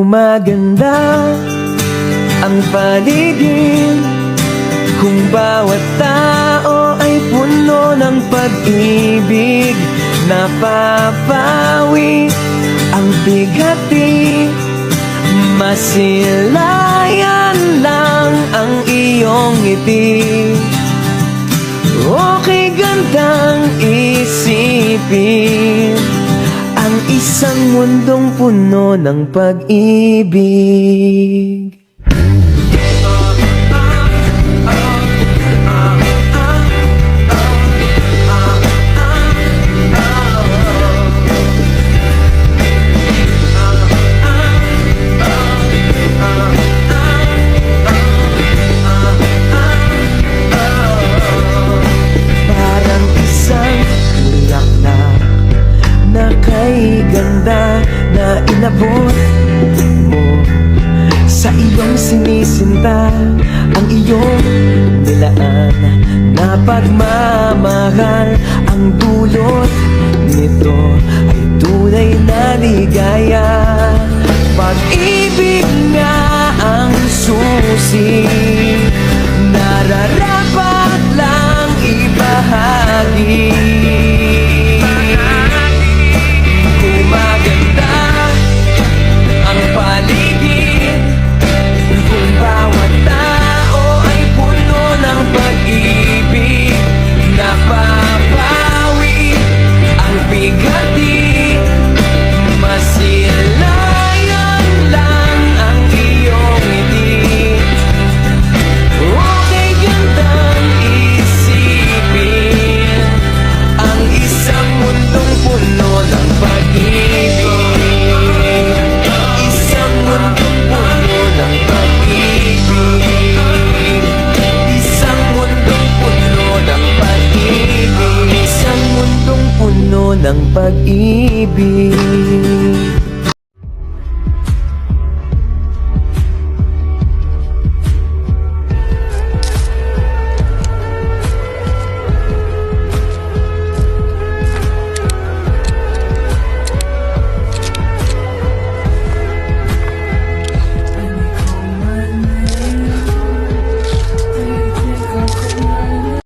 Gumaganda ang paligid kung bawat tao ay puno ng pag-ibig. Napapawi ang bigati, masilayan lang ang iyong ngiti. Okay gandang isipin ang isang mundong puno ng pag-ibig. Kay ganda na inabot mo sa iyong sinisinta, ang iyong nilaan na pagmamahal. Ang dulot nito ay tunay na ligaya. Pag-ibig nga ang susi, nararapat lang ibahagi. Ng pag-ibig.